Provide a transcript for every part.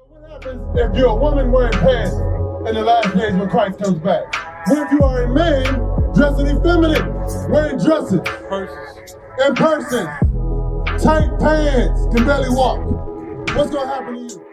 What happens if you're a woman wearing pants in the last days when Christ comes back? What if you are a man dressing effeminate, wearing dresses, in person, tight pants, can barely walk? What's going to happen to you?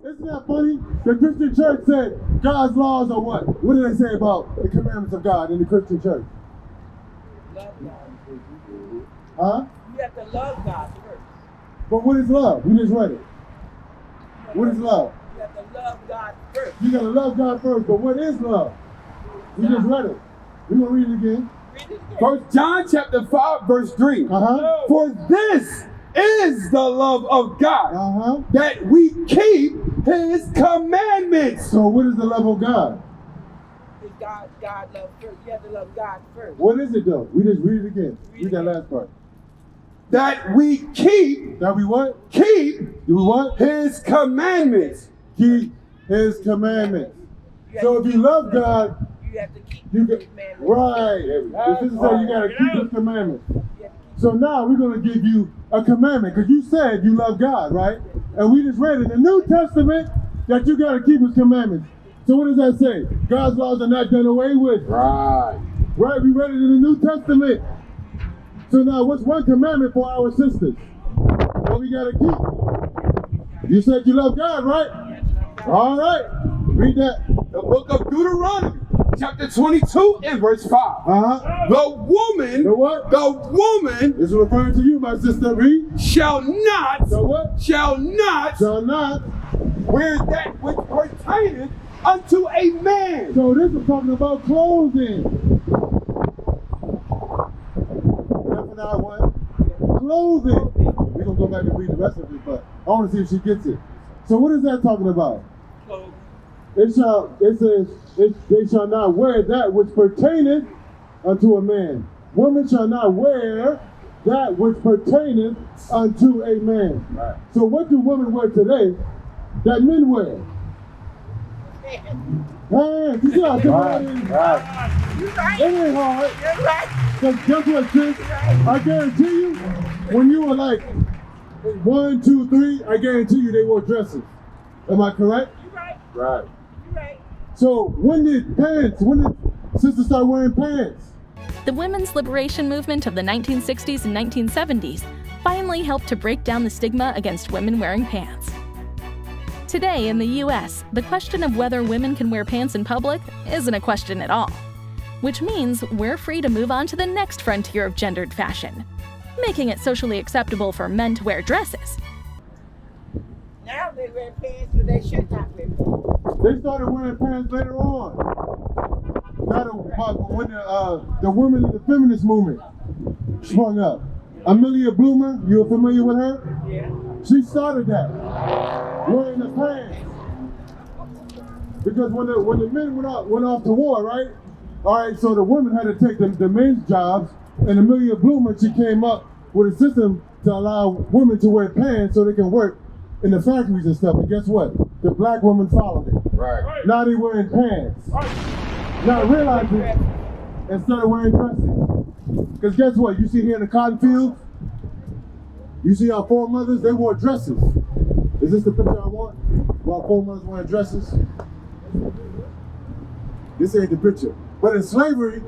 Isn't that funny? The Christian church said God's laws are what? What do they say about the commandments of God in the Christian church? Love God. Huh? You have to love God first. But what is love? We just read it. What is love? You have to love God first. You gotta love God first, but what is love? We just read it. We're gonna read it again. Read it again. First John chapter 5, verse 3. Uh-huh. For this is the love of God, Uh-huh. that we keep his commandments. So what is the love of God? It's God love first. You have to love God first. What is it though? We just read it again. Read Read that again. last part. That we keep That we what? keep Do we what? his commandments. Keep his commandments. You have So to if you keep love his God, you have to keep you his can, commandments. right. The sister said you gotta keep his commandments. You have to keep So now we're gonna give you a commandment, because you said you love God, right? And we just read in the New Testament that you gotta keep his commandments. So what does that say? God's laws are not done away with. Right. Right, we read it in the New Testament. So now what's one commandment for our sisters? What we gotta keep? You said you love God, right? All right, read that. The book of Deuteronomy, chapter 22 and verse 5. Uh-huh. The woman, The what? the woman This is referring to you, my sister. Read. shall not, So what? shall not Shall not. wear that which pertaineth unto a man. So this is talking about clothing. Except for now what? Clothing. We're gonna go back and read the rest of it, but I want to see if she gets it. So what is that talking about? clothing. It says, they shall not wear that which pertaineth unto a man. Woman shall not wear that which pertaineth unto a man. Right. So what do women wear today that men wear? Pants. You see how different it is? Right. You're right. It ain't hard. You're right. Because guess what, sis? I guarantee you, when you were like 1, 2, 3, I guarantee you they wore dresses. Am I correct? You're right. Right. You're right. So when did sisters start wearing pants? The women's liberation movement of the 1960s and 1970s finally helped to break down the stigma against women wearing pants. Today in the US, the question of whether women can wear pants in public isn't a question at all, which means we're free to move on to the next frontier of gendered fashion, making it socially acceptable for men to wear dresses. Now they wear pants, but they should not wear pants. They started wearing pants later on. When the women in the feminist movement sprung up. Amelia Bloomer, you're familiar with her? Yeah. She started that, wearing the pants. Because when the men went off to war, right? All right, so the women had to take the men's jobs, and Amelia Bloomer, she came up with a system to allow women to wear pants so they can work in the factories and stuff. And guess what? The black woman followed it. Right. Now they wearing pants. Not realizing it, and started wearing dresses. Because guess what? You see here in the cotton fields, you see our foremothers, they wore dresses. Is this the picture I want? While foremothers wearing dresses? This ain't the picture. But in slavery,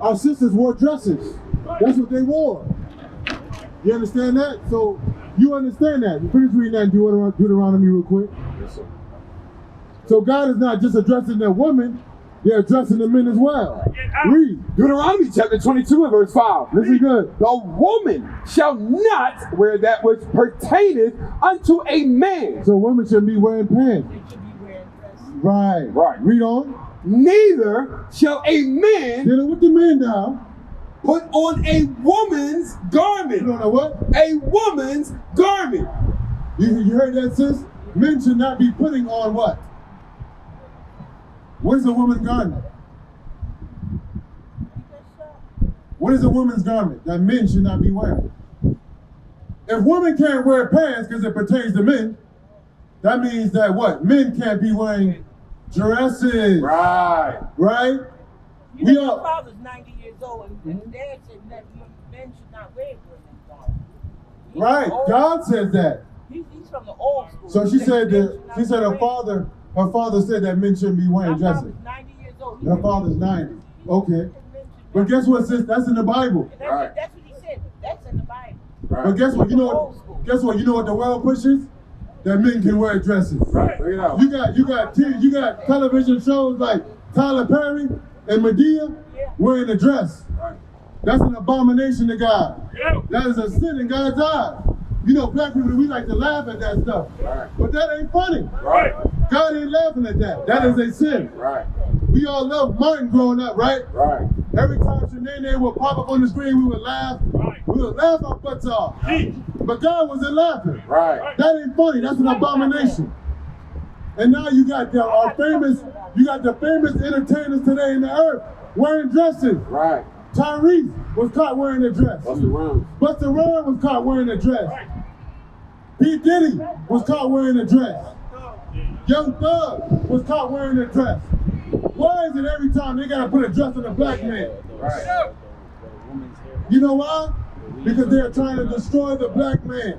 our sisters wore dresses. That's what they wore. You understand that? So you understand that. Finish reading that in Deuteronomy real quick. Yes, sir. So God is not just addressing the women, they're addressing the men as well. Read. Deuteronomy chapter 22 and verse 5. Listen good. The woman shall not wear that which pertaineth unto a man. So women shouldn't be wearing pants. They should be wearing dresses. Right. Right. Read on. Neither shall a man Dealing with the men now. put on a woman's garment. You don't know what? A woman's garment. You heard that, sis? Men should not be putting on what? What is a woman's garment? What is a woman's garment that men should not be wearing? If women can't wear pants because it pertains to men, that means that what? Men can't be wearing dresses. Right. Right? You We know, all- my father's 90 years old, and Dad said that men should not wear women's garments. He's Right. from the old- God says that. He's from the old school. So He she said said men that should not she said wear her father said that men shouldn't be wearing My dresses. father's 90 years old. He Her said father's men- 90. he Okay. said men should But not- guess what, sis? That's in the Bible. And that's, Right. that's what he said. That's in the Bible. But guess what? You know what? Guess what? You know what the world pushes? That men can wear dresses. Right. Bring it out. You got television shows like Tyler Perry and Medea wearing a dress. Right. That's an abomination to God. That is a sin in God's eyes. You know, black people, we like to laugh at that stuff. Right. But that ain't funny. Right. God ain't laughing at that. That is a sin. Right. We all loved Martin growing up, right? Right. Every time Shanae would pop up on the screen, we would laugh. We would laugh our butts off. But God wasn't laughing. Right. That ain't funny. That's an abomination. And now you got the famous entertainers today in the earth wearing dresses. Right. Tyrese was caught wearing a dress. Busta Rhymes. Busta Rhymes was caught wearing a dress. P. Diddy was caught wearing a dress. Young Thug was caught wearing a dress. Why is it every time they gotta put a dress on a black man? Right. You know why? Because they're trying to destroy the black man.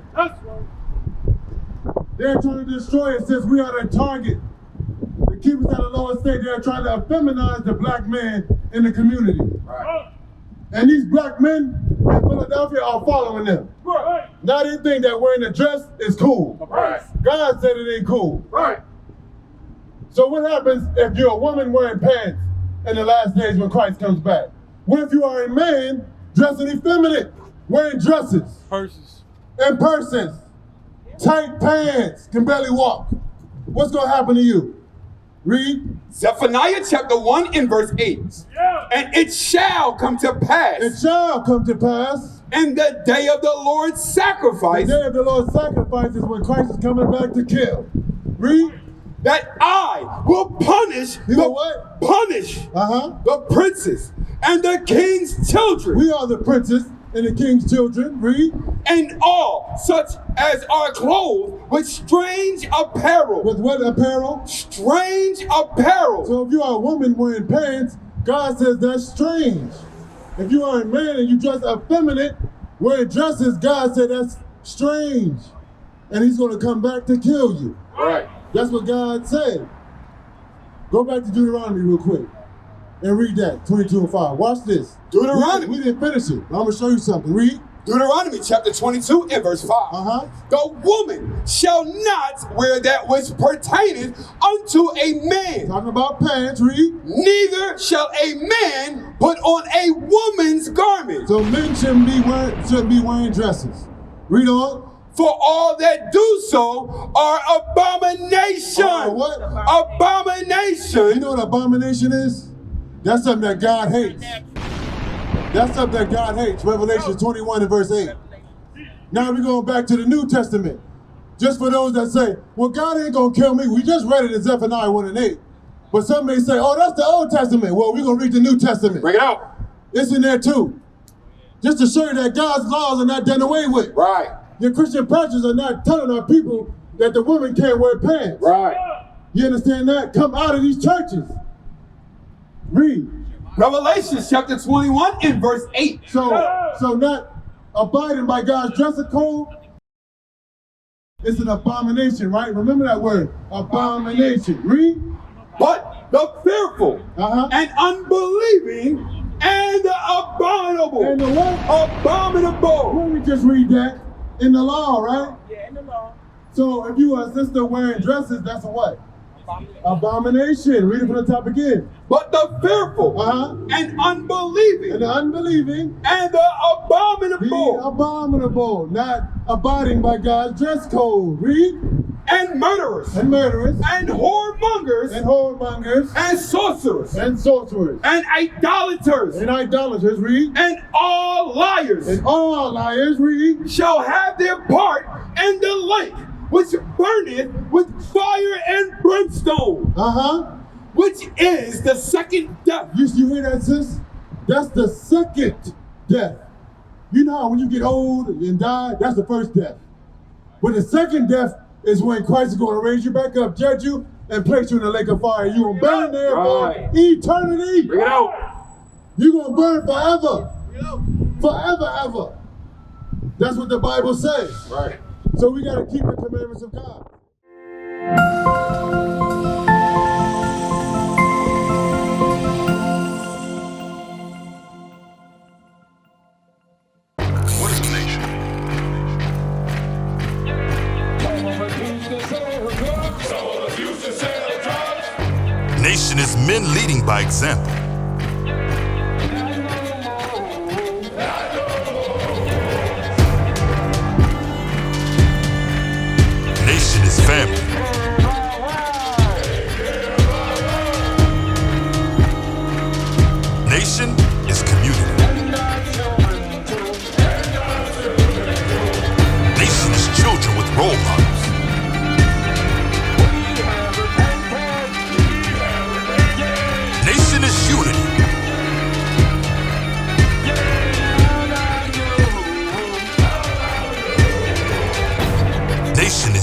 They're trying to destroy it since we are the target. To keep us at a lower state, they're trying to feminize the black man in the community. Right. And these black men in Philadelphia are following them. Right. Now they think that wearing a dress is cool. Right. God said it ain't cool. Right. So what happens if you're a woman wearing pants in the last days when Christ comes back? What if you are a man dressing effeminate, wearing dresses and purses, tight pants, can barely walk? What's going to happen to you? Read. Zephaniah chapter 1 and verse 8. And it shall come to pass It shall come to pass. in the day of the Lord's The sacrifice day of the Lord's sacrifice is when Christ is coming back to kill. Read. that I will punish You know what? punish Uh-huh. the princes and the king's children We are the princes and the king's children. Read. and all such as are clothed with strange apparel. With what apparel? Strange apparel. So if you are a woman wearing pants, God says that's strange. If you are a man and you dress effeminate, wearing dresses, God said that's strange. And he's going to come back to kill you. Right. That's what God said. Go back to Deuteronomy real quick and read that, 22:5. Watch this. Deuteronomy. We didn't finish it. I'm going to show you something. Read. Deuteronomy chapter 22 and verse 5. Uh-huh. The woman shall not wear that which pertaineth unto a man, Talking about pants. Read. neither shall a man put on a woman's garment. So men shouldn't be wearing dresses. Read on. For all that do so are abomination. Are what? Abomination. You know what abomination is? That's something that God hates. That's something that God hates. Revelation 21 and verse 8. Now we're going back to the New Testament. Just for those that say, well, God ain't going to kill me. We just read it in Zephaniah 1 and 8. But some may say, oh, that's the Old Testament. Well, we're going to read the New Testament. Bring it out. It's in there too. Just to show you that God's laws are not done away with. Right. Your Christian pastors are not telling our people that the women can't wear pants. Right. You understand that? Come out of these churches. Read. Revelation chapter 21 and verse 8. So not abiding by God's dressing code, it's an abomination, right? Remember that word, abomination. Read. But the fearful Uh-huh. and unbelieving and the abominable. And the what? Abominable. When we just read that in the law, right? Yeah, in the law. So if you are a sister wearing dresses, that's a what? Abomination. Read it from the top again. But the fearful Uh-huh. and unbelieving And the unbelieving, and the the abominable abominable, not abiding by God's dress code. Read. and murderers And murderers, and whoremongers and whoremongers, and sorcerers and sorcerers, and idolaters and idolaters. Read. and all liars And all liars. Read. shall have their part in the lake which burneth with fire and brimstone, Uh-huh. which is the second death. You hear that, sis? That's the second death. You know how when you get old and die, that's the first death. But the second death is when Christ is going to raise you back up, judge you, and place you in the lake of fire. You're going to burn there for eternity. Bring it out. You're going to burn forever. Forever, ever. That's what the Bible says. Right. So we got to keep the commandments of God. What is a nation? Nation is men leading by example. Nation is family. Nation is community. Nation is children with role models. Nation is unity. Nation is